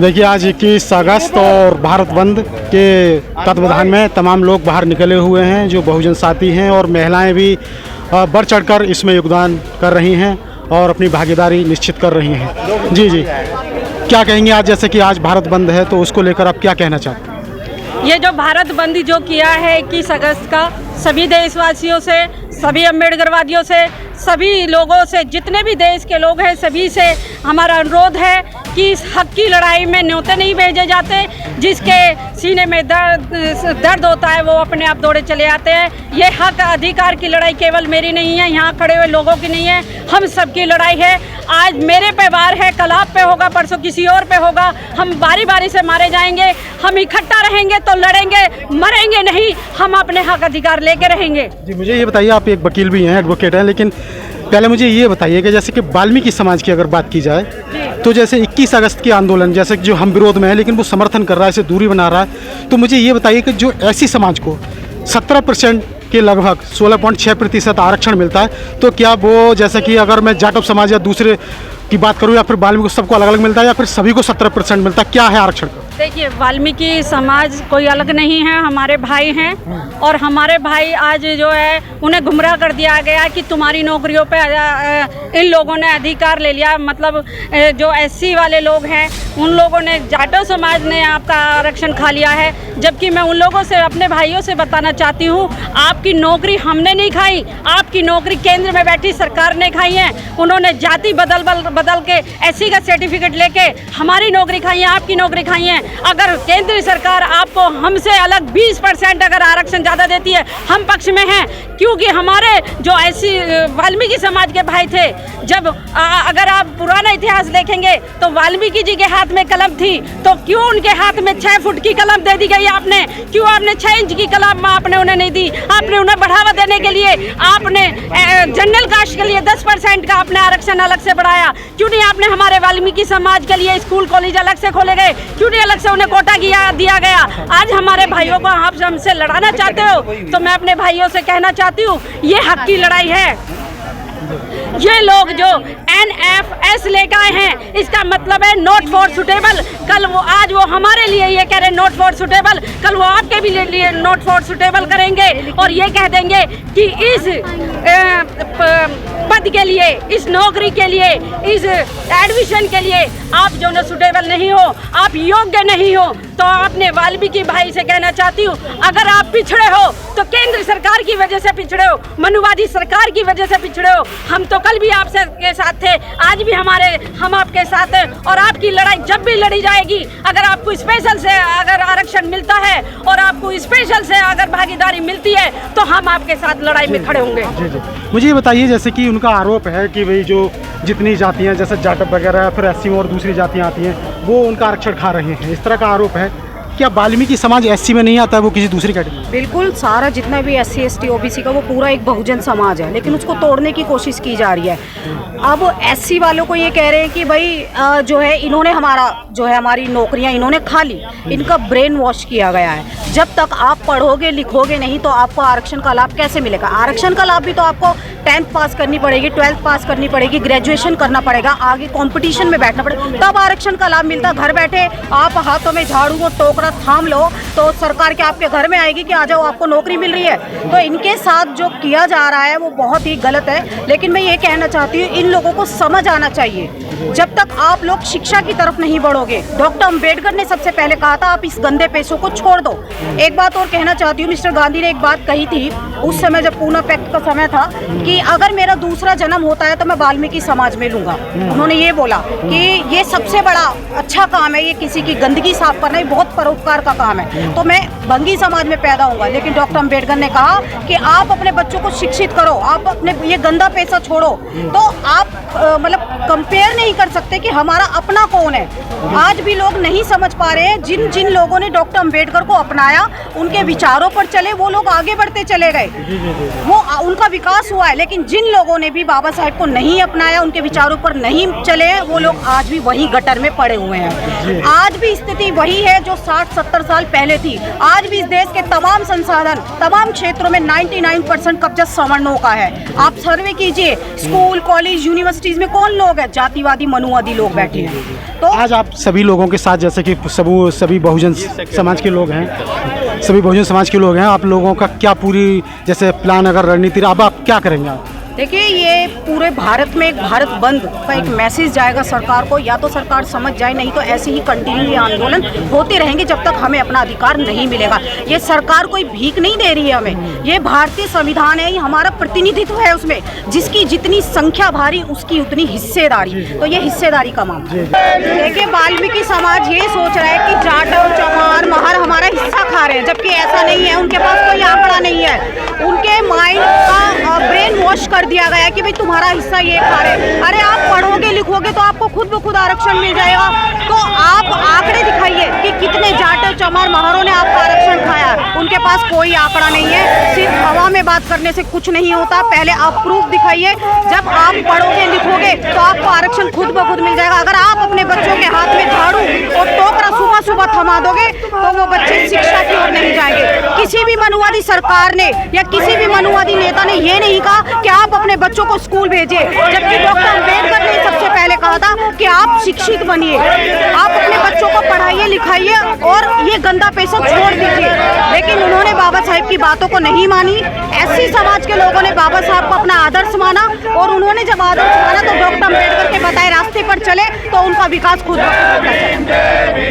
देखिए आज 21 अगस्त और भारत बंद के तत्वावधान में तमाम लोग बाहर निकले हुए हैं जो बहुजन साथी हैं और महिलाएं भी बढ़ चढ़कर इसमें योगदान कर रही हैं और अपनी भागीदारी निश्चित कर रही हैं। जी जी, क्या कहेंगे आज, जैसे कि आज भारत बंद है तो उसको लेकर आप क्या कहना चाहते हैं? ये जो भारत बंद जो किया है 21 अगस्त का, सभी देशवासियों से, सभी अम्बेडकरवादियों से, सभी लोगों से, जितने भी देश के लोग हैं सभी से हमारा अनुरोध है कि इस हक की लड़ाई में न्योते नहीं भेजे जाते। जिसके सीने में दर्द होता है वो अपने आप दौड़े चले आते हैं। ये हक अधिकार की लड़ाई केवल मेरी नहीं है, यहाँ खड़े हुए लोगों की नहीं है, हम सबकी लड़ाई है। आज मेरे पे वार है, कल आप पे होगा, परसों किसी और पे होगा। हम बारी बारी से मारे जाएंगे, हम इकट्ठा रहेंगे तो लड़ेंगे, मरेंगे नहीं, हम अपने हक अधिकार लेके रहेंगे। जी मुझे ये बताइए, आप एक वकील भी हैं, एडवोकेट हैं, लेकिन पहले मुझे ये बताइए कि जैसे कि वाल्मीकि समाज की अगर बात की जाए तो जैसे 21 अगस्त के आंदोलन, जैसे कि जो हम विरोध में है लेकिन वो समर्थन कर रहा है, इसे दूरी बना रहा है, तो मुझे ये बताइए कि जो ऐसी समाज को 17% के लगभग 16.6% आरक्षण मिलता है, तो क्या वो, जैसे कि अगर मैं जाटव समाज या दूसरे की बात करूँ या फिर वाल्मीकि सबको अलग अलग मिलता है या फिर सभी को 17% मिलता है, क्या है आरक्षण का? देखिए, वाल्मीकि समाज कोई अलग नहीं है, हमारे भाई हैं और हमारे भाई आज जो है उन्हें गुमराह कर दिया गया कि तुम्हारी नौकरियों पे इन लोगों ने अधिकार ले लिया। मतलब जो एससी वाले लोग हैं उन लोगों ने, जाटव समाज ने आपका आरक्षण खा लिया है, जबकि मैं उन लोगों से, अपने भाइयों से बताना चाहती हूँ, आपकी नौकरी हमने नहीं खाई, आपकी नौकरी केंद्र में बैठी सरकार ने खाई है। उन्होंने जाति बदल के एससी का सर्टिफिकेट लेके हमारी नौकरी खाई है, आपकी नौकरी खाई है। अगर केंद्र सरकार आपको हमसे अलग 20% अगर आरक्षण ज़्यादा देती है, हम पक्ष में हैं, क्योंकि हमारे जो ऐसी वाल्मीकि समाज के भाई थे, जब अगर आप पुराना इतिहास देखेंगे तो वाल्मीकि जी के हाथ में कलम थी, तो क्यों उनके हाथ में 6 फुट की कलम दे दी गई आपने? क्यों आपने 6 इंच की कलम आपने उन्हें नहीं दी? आपने उन्हें बढ़ावा देने के लिए आपने जनरल कास्ट के लिए 10% का आपने आरक्षण अलग से बढ़ाया। क्यों नहीं आपने हमारे वाल्मीकि समाज के लिए स्कूल कॉलेज अलग से खोले गए? क्यों नहीं अलग से उन्हें कोटा दिया गया? आज हमारे भाइयों को आप हमसे लड़ाना चाहते हो तो मैं अपने भाइयों से कहना चाहती हूँ, ये हक की लड़ाई है। ये लोग जो NFS लेकर आए हैं, इसका मतलब है नॉट फॉर सुटेबल। कल वो, आज वो हमारे लिए ये कह रहे हैं नॉट फॉर सुटेबल, कल वो आपके भी लिए नॉट फॉर सुटेबल करेंगे और ये कह देंगे कि इस पद के लिए, इस नौकरी के लिए, इस एडमिशन के लिए आप जो न सुटेबल नहीं हो, आप योग्य नहीं हो। तो अपने वाल्मीकि भाई से कहना चाहती हूँ, अगर आप पिछड़े हो तो केंद्र सरकार की वजह से पिछड़े हो, मनुवादी सरकार की वजह से पिछड़े हो। हम तो कल भी आपसे के साथ थे, आज भी हम आपके साथ हैं और आपकी लड़ाई जब भी लड़ी जाएगी, अगर आपको स्पेशल से अगर आरक्षण मिलता है और आपको स्पेशल से अगर भागीदारी मिलती है तो हम आपके साथ लड़ाई में खड़े होंगे। जी जी, मुझे ये बताइए, जैसे कि उनका आरोप है कि भाई जो जितनी जातियाँ जैसे जाटव वगैरह फिर एससी और दूसरी जातियाँ आती हैं वो उनका आरक्षण खा रहे हैं, इस तरह का आरोप है। क्या वाल्मीकि समाज एससी में नहीं आता है, वो किसी दूसरी कैटेगरी? बिल्कुल, सारा जितना भी SC ST OBC का वो पूरा एक बहुजन समाज है, लेकिन उसको तोड़ने की कोशिश की जा रही है। अब SC वालों को ये कह रहे हैं कि भाई जो है इन्होंने हमारी नौकरियां इन्होंने खा ली, इनका ब्रेन वॉश किया गया है। जब तक आप पढ़ोगे लिखोगे नहीं तो आपको आरक्षण का लाभ कैसे मिलेगा? आरक्षण का लाभ भी तो आपको 10th पास करनी पड़ेगी, 12th पास करनी पड़ेगी, ग्रेजुएशन करना पड़ेगा, आगे कंपटीशन में बैठना पड़ेगा, तब आरक्षण का लाभ मिलता। घर बैठे आप हाथों में झाड़ू और टोकरा थाम लो तो सरकार के आपके घर में आएगी कि आ जाओ आपको नौकरी मिल रही है। तो इनके साथ जो किया जा रहा है वो बहुत ही गलत है। लेकिन मैं ये कहना चाहती हूँ, इन लोगों को समझ आना चाहिए, जब तक आप लोग शिक्षा की तरफ नहीं बढ़ोगे। डॉक्टर अम्बेडकर ने सबसे पहले कहा था आप इस गंदे पेशों को छोड़ दो। एक बात और कहना चाहती हूँ, मिस्टर गांधी ने एक बात कही थी उस समय जब पूना पैक्ट का समय था कि अगर मेरा दूसरा जन्म होता है तो मैं वाल्मीकि समाज में लूंगा। उन्होंने ये बोला कि ये सबसे बड़ा अच्छा काम है, ये किसी की गंदगी साफ करना, ये बहुत परोपकार का काम है, तो मैं बंगी समाज में पैदा होऊंगा। लेकिन डॉक्टर अम्बेडकर ने कहा कि आप अपने बच्चों को शिक्षित करो, आप अपने ये गंदा पैसा छोड़ो। तो आप मतलब कंपेयर नहीं कर सकते कि हमारा अपना कौन है। आज भी लोग नहीं समझ पा रहे हैं, जिन लोगों ने डॉक्टर अम्बेडकर को अपनाया, उनके विचारों पर चले, वो लोग आगे बढ़ते चले गए, वो उनका विकास हुआ है। लेकिन जिन लोगों ने भी बाबा साहेब को नहीं अपनाया, उनके विचारों पर नहीं चले, वो लोग आज भी वही गटर में पड़े हुए हैं। आज भी स्थिति वही है जो 60 60-70 साल पहले थी। आज भी इस देश के तमाम संसाधन, तमाम क्षेत्रों में 99% कब्जा सवर्णों का है। आप सर्वे कीजिए, स्कूल, कॉलेज, यूनिवर्सिटीज में कौन लोग हैं? जातिवादी, मनुवादी लोग बैठे हैं। तो आज आप सभी लोगों के साथ, जैसे कि सभी बहुजन समाज के लोग हैं, सभी बहुजन समाज के लोग हैं, आप लोगों का क्या पूरी जैसे प्लान, अगर रणनीति, अब आप क्या करेंगे आप? देखिए, ये पूरे भारत में एक भारत बंद का एक मैसेज जाएगा सरकार को, या तो सरकार समझ जाए, नहीं तो ऐसे ही कंटिन्यू ये आंदोलन होते रहेंगे जब तक हमें अपना अधिकार नहीं मिलेगा। ये सरकार कोई भीख नहीं दे रही है हमें, ये भारतीय संविधान है, ये हमारा प्रतिनिधित्व है, उसमें जिसकी जितनी संख्या भारी उसकी उतनी हिस्सेदारी, तो ये हिस्सेदारी का मामला। देखिए, वाल्मीकि समाज ये सोच रहा है कि जाटव, चमार, महार हमारा हिस्सा खा रहे हैं, जबकि ऐसा नहीं है। उनके पास कोई आंकड़ा नहीं है, उनके माइंड का ब्रेन वॉश कर दिया गया है कि भाई तुम्हारा हिस्सा ये खा रहे हैं। अरे आप पढ़ोगे लिखोगे तो आपको खुद ब खुद आरक्षण मिल जाएगा। तो आप आंकड़े दिखाइए कि कितने जाटव, चमार, महारों ने आपका आरक्षण खाया। उनके पास कोई आंकड़ा नहीं है, सिर्फ हवा में बात करने से कुछ नहीं होता। पहले आप प्रूफ दिखाइए, जब आप पढ़ोगे लिखोगे तो आपको आरक्षण खुद ब खुद मिल जाएगा। अगर आप अपने बच्चों के हाथ में झाड़ू और टोकरा सुबह सुबह थमा दोगे तो वो बच्चे शिक्षा की ओर नहीं जाएंगे। किसी भी मनुवादी सरकार ने या किसी भी मनुवादी नेता ने ये नहीं कहा कि आप अपने बच्चों को स्कूल भेजिए, जबकि डॉक्टर अम्बेडकर ने सबसे पहले कहा था कि आप शिक्षित बनिए, आप अपने बच्चों को पढ़ाइए लिखाइए और ये गंदा पैसा छोड़ दीजिए। लेकिन उन्होंने बाबा साहब की बातों को नहीं मानी। एससी समाज के लोगों ने बाबा साहब को अपना आदर्श माना, और उन्होंने जब आदर्श माना तो डॉक्टर अम्बेडकर के बताए रास्ते पर चले तो उनका विकास खुद ब खुद होता चला।